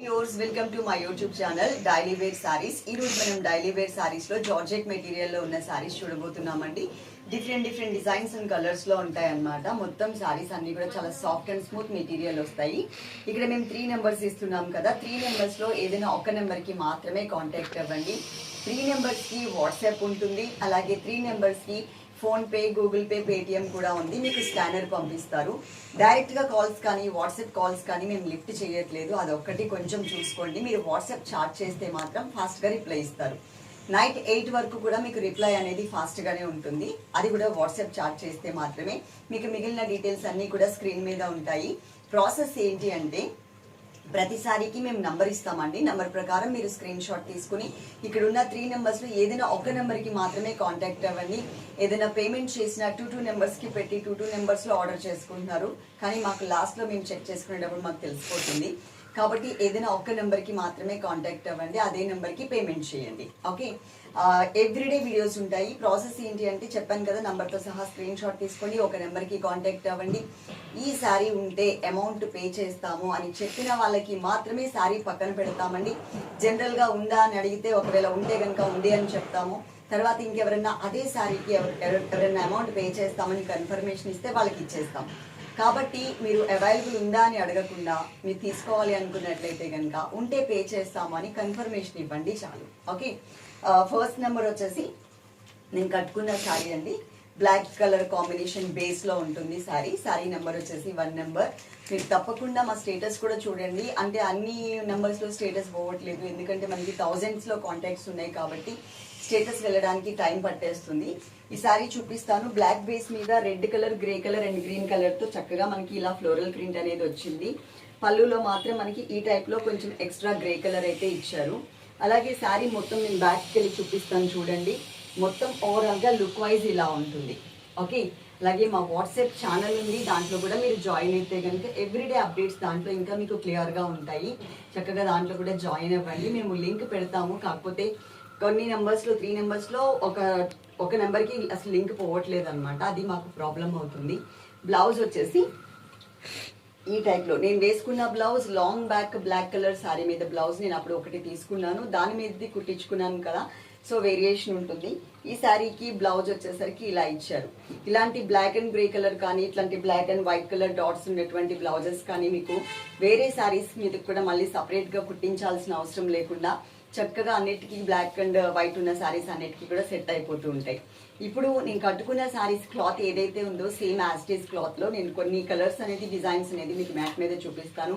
Viewers welcome to my YouTube channel daily wear saris. ఈ రోజు మనం డైలీ వేర్ సారీస్ లో జార్జెట్ మెటీరియల్ లో ఉన్న సారీస్ చూడబోతున్నామండి. డిఫరెంట్ డిజైన్స్ అండ్ కలర్స్ లో ఉంటాయి అన్నమాట. మొత్తం సారీస్ అన్ని కూడా చాలా సాఫ్ట్ అండ్ స్మూత్ మెటీరియల్ వస్తాయి. ఇక్కడ మేము 3 నెంబర్స్ ఇస్తున్నాం కదా, 3 నెంబర్స్ లో ఏదైనా ఒక నెంబర్ కి మాత్రమే కాంటాక్ట్ అవ్వండి. 3 నెంబర్స్ కి వాట్సాప్ ఉంటుంది, అలాగే 3 నెంబర్స్ కి phone pay, Google pay, Paytm కూడా ఉంది. మీకు స్కానర్ పంపిస్తారు. డైరెక్ట్ గా కాల్స్ కానీ వాట్సాప్ కాల్స్ కానీ మేము లిఫ్ట్ చేయట్లేదు, అదొక్కటి కొంచెం చూసుకోండి. మీరు వాట్సాప్ చాట్ చేస్తే మాత్రం ఫాస్ట్ గా రిప్లై ఇస్తారు. నైట్ 8 వరకు కూడా మీకు రిప్లై అనేది ఫాస్ట్ గానే ఉంటుంది. అది కూడా వాట్సాప్ చాట్ చేస్తే మాత్రమే. మీకు మిగిలిన డీటెయిల్స్ అన్ని కూడా స్క్రీన్ మీద ఉంటాయి. ప్రాసెస్ ఏంటి అంటే, ప్రతిసారికి మేము నంబర్ ఇస్తామండి. నంబర్ ప్రకారం మీరు స్క్రీన్ షాట్ తీసుకుని ఇక్కడ ఉన్న 3 నెంబర్స్ లో ఏదైనా ఒక నెంబర్ కి మాత్రమే కాంటాక్ట్ అవ్వండి. ఏదైనా పేమెంట్ చేసిన 2 నెంబర్స్ కి పెట్టి 2 నెంబర్స్ లో ఆర్డర్ చేసుకుంటున్నారు, కానీ మాకు లాస్ట్ లో మేము చెక్ చేసుకునేటప్పుడు మాకు తెలిసిపోతుంది. కాబట్టి ఏదైనా ఒక నెంబర్ కి మాత్రమే కాంటాక్ట్ అవ్వండి, అదే నెంబర్ కి పేమెంట్ చేయండి. ఓకే, ఎవ్రీడే వీడియోస్ ఉంటాయి. ప్రాసెస్ ఏంటి అంటే చెప్పాను కదా, నంబర్తో సహా స్క్రీన్ షాట్ తీసుకొని ఒక నెంబర్కి కాంటాక్ట్ అవ్వండి. ఈ శారీ ఉంటే అమౌంట్ పే చేస్తాము అని చెప్పిన వాళ్ళకి మాత్రమే శారీ పక్కన పెడతామండి. జనరల్గా ఉందా అని అడిగితే ఒకవేళ ఉంటే కనుక ఉంది అని చెప్తాము. తర్వాత ఇంకెవరన్నా అదే శారీకి ఎవరైనా అమౌంట్ పే చేస్తామని కన్ఫర్మేషన్ ఇస్తే వాళ్ళకి ఇచ్చేస్తాం. కాబట్టి మీరు అవైలబుల్ ఉందా అని అడగకుండా మీరు తీసుకోవాలి అనుకున్నట్లయితే కనుక ఉంటే పే చేస్తాము అని కన్ఫర్మేషన్ ఇవ్వండి చాలు. ఓకే, ఫస్ట్ నెంబర్ వచ్చేసి నేను కట్టుకున్న శారీ అండి. బ్లాక్ కలర్ కాంబినేషన్ బేస్ లో ఉంటుంది శారీ నెంబర్ వచ్చేసి 1 నెంబర్. మీరు తప్పకుండా మా స్టేటస్ కూడా చూడండి. అంటే అన్ని నెంబర్స్ లో స్టేటస్ పోవట్లేదు, ఎందుకంటే మనకి థౌజండ్స్ లో కాంటాక్ట్స్ ఉన్నాయి కాబట్టి స్టేటస్ వెళ్ళడానికి టైం పట్టేస్తుంది. ఈ శారీ చూపిస్తాను. బ్లాక్ బేస్ మీద red colour, grey colour and green colour తో చక్కగా మనకి ఇలా ఫ్లోరల్ ప్రింట్ అనేది వచ్చింది. పళ్ళులో మాత్రం మనకి ఈ టైప్ లో కొంచెం ఎక్స్ట్రా గ్రే కలర్ అయితే ఇచ్చారు. అలాగే శారీ మొత్తం నేను బ్యాక్కి వెళ్ళి చూపిస్తాను చూడండి. మొత్తం ఓవరాల్ గా లుక్ వైజ్ ఇలా ఉంటుంది. ఓకే, అలాగే మా వాట్సాప్ ఛానల్ ఉంది, దాంట్లో కూడా మీరు జాయిన్ అయితే కనుక ఎవ్రీడే అప్డేట్స్ దాంట్లో ఇంకా మీకు క్లియర్ గా ఉంటాయి. చక్కగా దాంట్లో కూడా జాయిన్ అవ్వండి. మేము లింక్ పెడతాము, కాకపోతే కొన్ని నెంబర్స్ లో 3 నెంబర్స్ లో ఒక నెంబర్ కి అసలు లింక్ పోవట్లేదు అనమాట. అది మాకు ప్రాబ్లం అవుతుంది. బ్లౌజ్ వచ్చేసి ఈ టైప్ లో నేను వేసుకున్న blouse long back black colour sari మీద బ్లౌజ్ నేను అప్పుడు ఒకటి తీసుకున్నాను, దాని మీదది కుట్టించుకున్నాను కదా, సో వేరియేషన్ ఉంటుంది. ఈ శారీకి బ్లౌజ్ వచ్చేసరికి ఇలా ఇచ్చారు. ఇలాంటి బ్లాక్ అండ్ గ్రే కలర్ కానీ ఇట్లాంటి black and white colour dots ఉన్నటువంటి బ్లౌజెస్ కానీ మీకు వేరే శారీస్ మీద కూడా మళ్ళీ సపరేట్ గా కుట్టించాల్సిన అవసరం లేకుండా చక్కగా అన్నిటికీ బ్లాక్ అండ్ వైట్ ఉన్న శారీస్ అన్నిటికీ కూడా సెట్ అయిపోతూ ఉంటాయి. ఇప్పుడు నేను కట్టుకున్న శారీస్ క్లాత్ ఏదైతే ఉందో సేమ్ యాస్టేజ్ క్లాత్ లో నేను కొన్ని కలర్స్ అనేది డిజైన్స్ అనేది మీకు మ్యాట్ మీద చూపిస్తాను.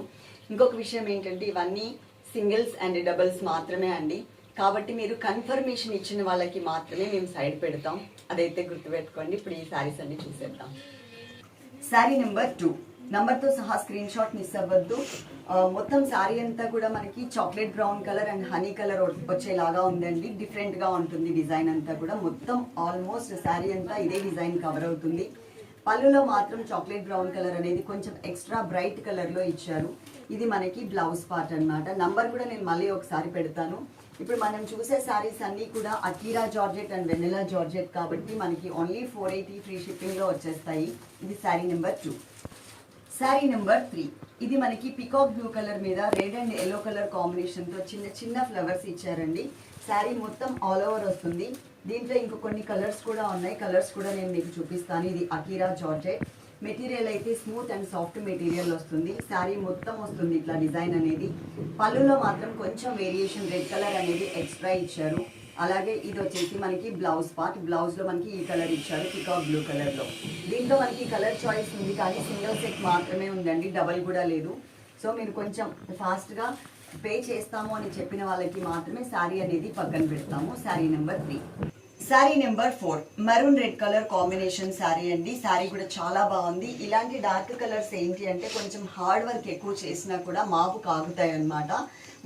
ఇంకొక విషయం ఏంటంటే ఇవన్నీ సింగిల్స్ అండ్ డబుల్స్ మాత్రమే అండి. కాబట్టి మీరు కన్ఫర్మేషన్ ఇచ్చిన వాళ్ళకి మాత్రమే మేము సైడ్ పెడతాం, అదైతే గుర్తుపెట్టుకోండి. ఇప్పుడు ఈ శారీస్ అన్ని చూసేద్దాం. శారీ నెంబర్ 2 నంబర్తో సహా స్క్రీన్ షాట్ మిస్ అవ్వద్దు. మొత్తం శారీ అంతా కూడా మనకి chocolate brown colour and honey colour వచ్చేలాగా ఉందండి. డిఫరెంట్ గా ఉంటుంది డిజైన్ అంతా కూడా. మొత్తం ఆల్మోస్ట్ శారీ అంతా ఇదే డిజైన్ కవర్ అవుతుంది. పళ్ళులో మాత్రం చాక్లెట్ బ్రౌన్ కలర్ అనేది కొంచెం ఎక్స్ట్రా బ్రైట్ కలర్ లో ఇచ్చారు. ఇది మనకి బ్లౌజ్ పార్ట్ అన్నమాట. నంబర్ కూడా నేను మళ్ళీ ఒకసారి పెడతాను. ఇప్పుడు మనం చూసే శారీస్ అన్ని కూడా Akira georgette and vanilla georgette కాబట్టి మనకి ఓన్లీ 480 ఫ్రీ షిప్పింగ్ లో వచ్చేస్తాయి. ఇది శారీ నెంబర్ 2. శారీ నెంబర్ 3 ఇది మనకి పికాక్ బ్లూ కలర్ మీద red and yellow colour combination తో చిన్న చిన్న ఫ్లవర్స్ ఇచ్చారండి. శారీ మొత్తం ఆల్ ఓవర్ వస్తుంది. దీంట్లో ఇంకో కొన్ని కలర్స్ కూడా ఉన్నాయి, కలర్స్ కూడా నేను మీకు చూపిస్తాను. ఇది అకీరా జార్జెట్ మెటీరియల్ అయితే స్మూత్ అండ్ సాఫ్ట్ మెటీరియల్ వస్తుంది. శారీ మొత్తం వస్తుంది ఇట్లా డిజైన్ అనేది. పళ్ళులో మాత్రం కొంచెం వేరియేషన్ రెడ్ కలర్ అనేది ఎక్స్ట్రా ఇచ్చారు. అలాగే ఇది వచ్చేసి మనకి బ్లౌజ్ పార్ట్. బ్లౌజ్ లో మనకి ఈ కలర్ ఇచ్చారు, పికాక్ బ్లూ కలర్ లో. దీంట్లో మనకి కలర్ చాయిస్ ఉంది, కానీ సింగిల్ సెట్ మాత్రమే ఉందండి, డబల్ కూడా లేదు. సో మీరు కొంచెం ఫాస్ట్ గా పే చేస్తాము అని చెప్పిన వాళ్ళకి మాత్రమే శారీ అనేది పక్కన పెడతాము. Sari number 3. Sari number 4 maroon red colour combination sari అండి. శారీ కూడా చాలా బాగుంది. ఇలాంటి డార్క్ కలర్స్ ఏంటి అంటే కొంచెం హార్డ్ వర్క్ ఎక్కువ చేసినా కూడా మాపు కాగుతాయి అన్నమాట.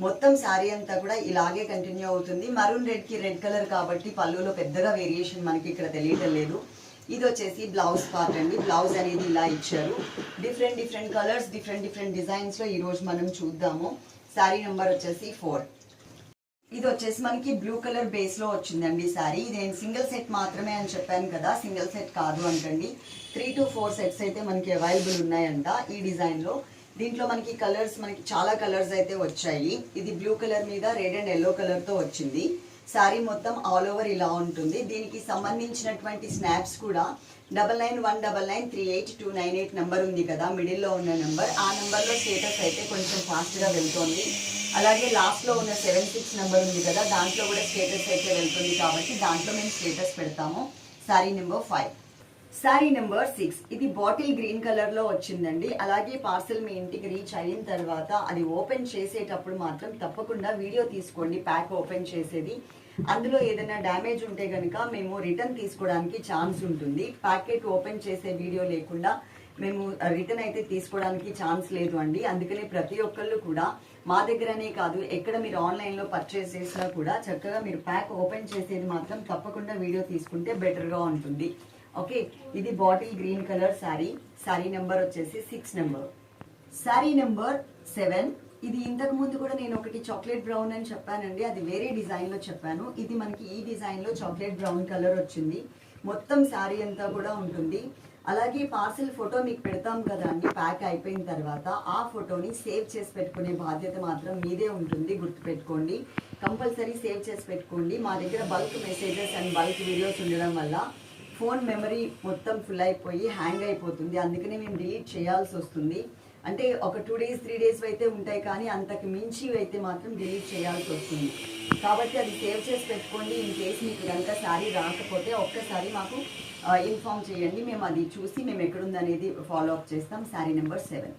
మొత్తం శారీ అంతా కూడా ఇలాగే కంటిన్యూ అవుతుంది. మెరూన్ రెడ్ కి రెడ్ కలర్ కాబట్టి పళ్ళులో పెద్దగా వేరియేషన్ మనకి ఇక్కడ తెలియటం లేదు. ఇది వచ్చేసి బ్లౌజ్ పార్ట్ అండి. బ్లౌజ్ అనేది ఇలా ఇచ్చారు. డిఫరెంట్ కలర్స్ డిఫరెంట్ డిజైన్స్ లో ఈ రోజు మనం చూద్దాము. శారీ నెంబర్ వచ్చేసి 4. ఇది వచ్చేసి మనకి బ్లూ కలర్ బేస్ లో వచ్చిందండి శారీ. ఇది నేను సింగిల్ సెట్ మాత్రమే అని చెప్పాను కదా, సింగిల్ సెట్ కాదు అంటండి. 3 to 4 సెట్స్ అయితే మనకి అవైలబుల్ ఉన్నాయంట ఈ డిజైన్ లో. దీంట్లో మనకి కలర్స్ మనకి చాలా కలర్స్ అయితే వచ్చాయి. ఇది బ్లూ కలర్ మీద రెడ్ అండ్ ఎల్లో కలర్తో వచ్చింది. శారీ మొత్తం ఆల్ ఓవర్ ఇలా ఉంటుంది. దీనికి సంబంధించినటువంటి స్నాప్స్ కూడా 9919938298 నెంబర్ ఉంది కదా, మిడిల్లో ఉన్న నెంబర్. ఆ నెంబర్లో స్టేటస్ అయితే కొంచెం ఫాస్ట్గా వెళ్తుంది. అలాగే లాస్ట్లో ఉన్న 76 నెంబర్ ఉంది కదా, దాంట్లో కూడా స్టేటస్ అయితే వెళ్తుంది. కాబట్టి దాంట్లో మేము స్టేటస్ పెడతాము. శారీ నెంబర్ 5. శారీ నెంబర్ 6. ఇది బాటిల్ గ్రీన్ కలర్లో వచ్చిందండి. అలాగే పార్సల్ మీ ఇంటికి రీచ్ అయిన తర్వాత అది ఓపెన్ చేసేటప్పుడు మాత్రం తప్పకుండా వీడియో తీసుకోండి. ప్యాక్ ఓపెన్ చేసేది అందులో ఏదైనా డ్యామేజ్ ఉంటే కనుక మేము రిటర్న్ తీసుకోవడానికి ఛాన్స్ ఉంటుంది. ప్యాకెట్ ఓపెన్ చేసే వీడియో లేకుండా మేము రిటర్న్ అయితే తీసుకోవడానికి ఛాన్స్ లేదు అండి. అందుకని ప్రతి ఒక్కళ్ళు కూడా మా దగ్గరనే కాదు, ఎక్కడ మీరు ఆన్లైన్లో పర్చేస్ చేసినా కూడా చక్కగా మీరు ప్యాక్ ఓపెన్ చేసేది మాత్రం తప్పకుండా వీడియో తీసుకుంటే బెటర్గా ఉంటుంది. ఓకే, ఇది bottle green colour sari. Sari number వచ్చేసి 6 నెంబర్. శారీ నెంబర్ 7. ఇది ఇంతకు ముందు కూడా నేను ఒకటి చాక్లెట్ బ్రౌన్ అని చెప్పానండి, అది వేరే డిజైన్లో చెప్పాను. ఇది మనకి ఈ డిజైన్లో చాక్లెట్ బ్రౌన్ కలర్ వచ్చింది. మొత్తం శారీ అంతా కూడా ఉంటుంది. అలాగే పార్సిల్ ఫోటో మీకు పెడతాం కదా అండి ప్యాక్ అయిపోయిన తర్వాత, ఆ ఫోటోని సేవ్ చేసి పెట్టుకునే బాధ్యత మాత్రం మీదే ఉంటుంది. గుర్తుపెట్టుకోండి, కంపల్సరీ సేవ్ చేసి పెట్టుకోండి. మా దగ్గర bulk messages and bulk videos ఉండడం వల్ల ఫోన్ మెమరీ మొత్తం ఫుల్ అయిపోయి హ్యాంగ్ అయిపోతుంది. అందుకనే మేము డిలీట్ చేయాల్సి వస్తుంది. అంటే ఒక 2 days 3 days అయితే ఉంటాయి, కానీ అంతకు మించి అయితే మాత్రం డిలీట్ చేయాల్సి వస్తుంది. కాబట్టి అది సేవ్ చేసి పెట్టుకోండి. ఇన్ కేసు మీకు కనుక శారీ రాకపోతే ఒక్కసారి మాకు ఇన్ఫామ్ చేయండి, మేము అది చూసి మేము ఎక్కడుందనేది ఫాలో అప్ చేస్తాం. శారీ నెంబర్ 7.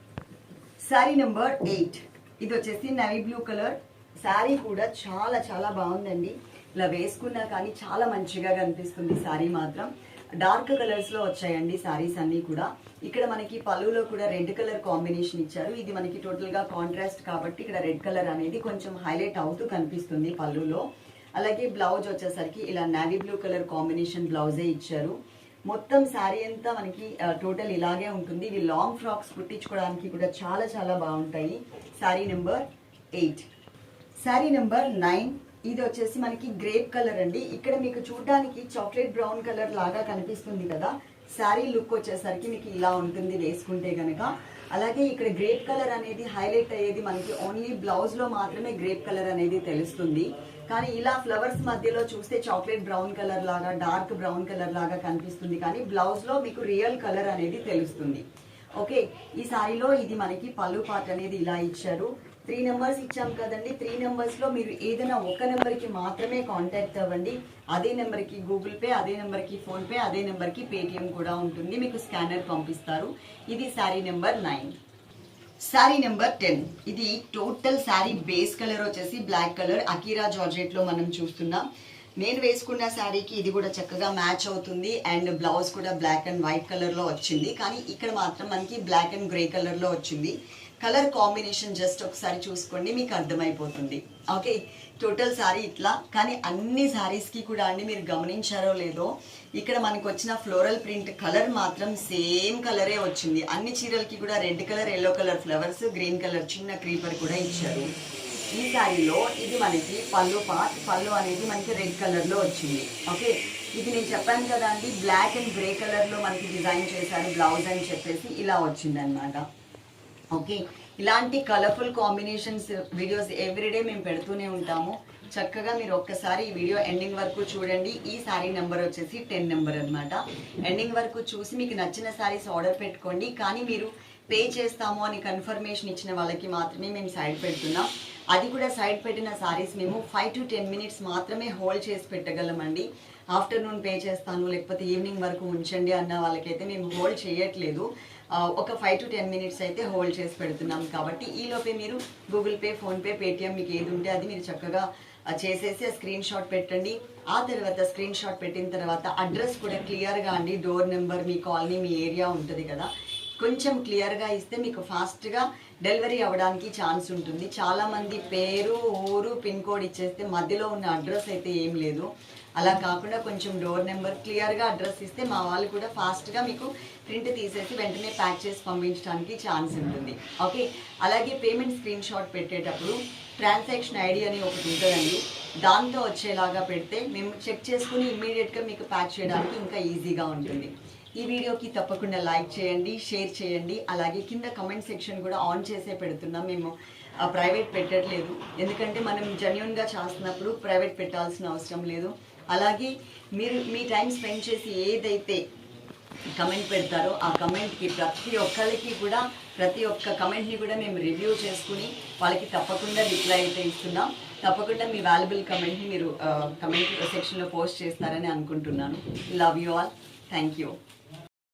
శారీ నెంబర్ 8. ఇది వచ్చేసి నవీ బ్లూ కలర్. శారీ కూడా చాలా చాలా బాగుందండి. ఇలా వేసుకున్నా కానీ చాలా మంచిగా కనిపిస్తుంది. శారీ మాత్రం డార్క్ కలర్స్లో వచ్చాయండి శారీస్ అన్నీ కూడా. ఇక్కడ మనకి పళ్ళులో కూడా రెడ్ కలర్ కాంబినేషన్ ఇచ్చారు. ఇది మనకి టోటల్గా కాంట్రాస్ట్ కాబట్టి ఇక్కడ రెడ్ కలర్ అనేది కొంచెం హైలైట్ అవుతూ కనిపిస్తుంది పళ్ళులో. అలాగే బ్లౌజ్ వచ్చేసరికి ఇలా నావీ బ్లూ కలర్ కాంబినేషన్ బ్లౌజే ఇచ్చారు. మొత్తం శారీ అంతా మనకి టోటల్ ఇలాగే ఉంటుంది. ఇవి లాంగ్ ఫ్రాక్స్ కుట్టించుకోవడానికి కూడా చాలా చాలా బాగుంటాయి. శారీ నెంబర్ 8. శారీ నెంబర్ 9. ఇది వచ్చేసి మనకి గ్రేప్ కలర్ అండి. ఇక్కడ మీకు చూడడానికి చాక్లెట్ బ్రౌన్ కలర్ లాగా కనిపిస్తుంది కదా, శారీ లుక్ వచ్చేసరికి మీకు ఇలా ఉంటుంది వేసుకుంటే కనుక. అలాగే ఇక్కడ గ్రేప్ కలర్ అనేది హైలైట్ అయ్యేది మనకి ఓన్లీ బ్లౌజ్లో మాత్రమే గ్రేప్ కలర్ అనేది తెలుస్తుంది. కానీ ఇలా ఫ్లవర్స్ మధ్యలో చూస్తే చాక్లెట్ బ్రౌన్ కలర్ లాగా డార్క్ బ్రౌన్ కలర్ లాగా కనిపిస్తుంది, కానీ బ్లౌజ్లో మీకు రియల్ కలర్ అనేది తెలుస్తుంది. ఓకే, ఈ శారీలో ఇది మనకి పళ్ళు పార్ట్ అనేది ఇలా ఇచ్చారు. 3 నెంబర్స్ ఇచ్చాం కదండి. 3 నెంబర్స్లో మీరు ఏదైనా ఒక నెంబర్కి మాత్రమే కాంటాక్ట్ అవ్వండి. అదే నెంబర్కి గూగుల్ పే, అదే నెంబర్కి ఫోన్పే, అదే నెంబర్కి పేటిఎం కూడా ఉంటుంది. మీకు స్కానర్ పంపిస్తారు. ఇది శారీ నెంబర్ 9. శారీ నెంబర్ 10. ఇది టోటల్ శారీ బేస్ కలర్ వచ్చేసి బ్లాక్ కలర్ అకీరా జార్జెట్లో మనం చూస్తున్నాం. నేను వేసుకున్న శారీకి ఇది కూడా చక్కగా మ్యాచ్ అవుతుంది. అండ్ బ్లౌజ్ కూడా బ్లాక్ అండ్ వైట్ కలర్లో వచ్చింది, కానీ ఇక్కడ మాత్రం మనకి బ్లాక్ అండ్ గ్రే కలర్లో వచ్చింది. కలర్ కాంబినేషన్ జస్ట్ ఒకసారి చూసుకోండి, మీకు అర్థమైపోతుంది. ఓకే, టోటల్ శారీ ఇట్లా. కానీ అన్ని శారీస్కి కూడా అండి మీరు గమనించారో లేదో, ఇక్కడ మనకు వచ్చిన ఫ్లోరల్ ప్రింట్ కలర్ మాత్రం సేమ్ కలరే వచ్చింది. అన్ని చీరలకి కూడా red colour, yellow colour flowers, green colour చిన్న క్రీపర్ కూడా ఇచ్చారు. ఈ శారీలో ఇది మనకి పళ్ళు పార్ట్, పళ్ళు అనేది మనకి రెడ్ కలర్లో వచ్చింది. ఓకే, ఇది నేను చెప్పాను కదా అండి బ్లాక్ అండ్ గ్రే కలర్లో మనకి డిజైన్ చేశారు బ్లౌజ్ అని చెప్పేసి ఇలా వచ్చింది అనమాట. ఓకే, ఇలాంటి కలర్ఫుల్ కాంబినేషన్స్ వీడియోస్ ఎవ్రీడే మేము పెడుతూనే ఉంటాము. చక్కగా మీరు ఒక్కసారి ఈ వీడియో ఎండింగ్ వరకు చూడండి. ఈ శారీ నెంబర్ వచ్చేసి 10 నెంబర్ అనమాట. ఎండింగ్ వరకు చూసి మీకు నచ్చిన శారీస్ ఆర్డర్ పెట్టుకోండి. కానీ మీరు పే చేస్తాము అని కన్ఫర్మేషన్ ఇచ్చిన వాళ్ళకి మాత్రమే మేము సైడ్ పెడుతున్నాం. అది కూడా సైడ్ పెట్టిన శారీస్ మేము 5 to 10 minutes మాత్రమే హోల్డ్ చేసి పెట్టగలమండి. ఆఫ్టర్నూన్ పే చేస్తాను లేకపోతే ఈవినింగ్ వరకు ఉంచండి అన్న వాళ్ళకైతే మేము హోల్డ్ చేయట్లేదు. ఒక 5 to 10 minutes అయితే హోల్డ్ చేసి పెడుతున్నాం. కాబట్టి ఈలోపే మీరు గూగుల్ పే, ఫోన్పే, పేటిఎం మీకు ఏది ఉంటే అది మీరు చక్కగా చేసేసి స్క్రీన్ షాట్ పెట్టండి. ఆ తర్వాత స్క్రీన్ షాట్ పెట్టిన తర్వాత అడ్రస్ కూడా క్లియర్గా అండి, డోర్ నెంబర్, మీ కాలనీ, మీ ఏరియా ఉంటుంది కదా, కొంచెం క్లియర్గా ఇస్తే మీకు ఫాస్ట్గా డెలివరీ అవ్వడానికి ఛాన్స్ ఉంటుంది. చాలామంది పేరు, ఊరు, పిన్ కోడ్ ఇచ్చేస్తే మధ్యలో ఉన్న అడ్రస్ అయితే ఏం లేదు. అలా కాకుండా కొంచెం డోర్ నెంబర్ క్లియర్గా అడ్రస్ ఇస్తే మా వాళ్ళు కూడా ఫాస్ట్గా మీకు ప్రింట్ తీసేసి వెంటనే ప్యాక్ చేసి పంపించడానికి ఛాన్స్ ఉంటుంది. ఓకే, అలాగే పేమెంట్ స్క్రీన్ షాట్ పెట్టేటప్పుడు ట్రాన్సాక్షన్ ఐడి అని ఒకటి ఉంటుందండి, దాంతో వచ్చేలాగా పెడితే మేము చెక్ చేసుకుని ఇమ్మీడియట్గా మీకు ప్యాక్ చేయడానికి ఇంకా ఈజీగా ఉంటుంది. ఈ వీడియోకి తప్పకుండా లైక్ చేయండి, షేర్ చేయండి. అలాగే కింద కమెంట్ సెక్షన్ కూడా ఆన్ చేసే పెడుతున్నాం. మేము ప్రైవేట్ పెట్టట్లేదు, ఎందుకంటే మనం జెన్యున్గా చేస్తున్నప్పుడు ప్రైవేట్ పెట్టాల్సిన అవసరం లేదు. అలాగే మీరు మీ టైం స్పెండ్ చేసి ఏదైతే కమెంట్ పెడతారో ఆ కమెంట్కి ప్రతి ఒక్కరికి కూడా ప్రతి ఒక్క కమెంట్ని కూడా మేము రివ్యూ చేసుకుని వాళ్ళకి తప్పకుండా రిప్లై అయితే ఇస్తున్నాం. తప్పకుండా మీ వాల్యుబుల్ కమెంట్ని మీరు కమెంట్ సెక్షన్లో పోస్ట్ చేస్తారని అనుకుంటున్నాను. Love you all. Thank you.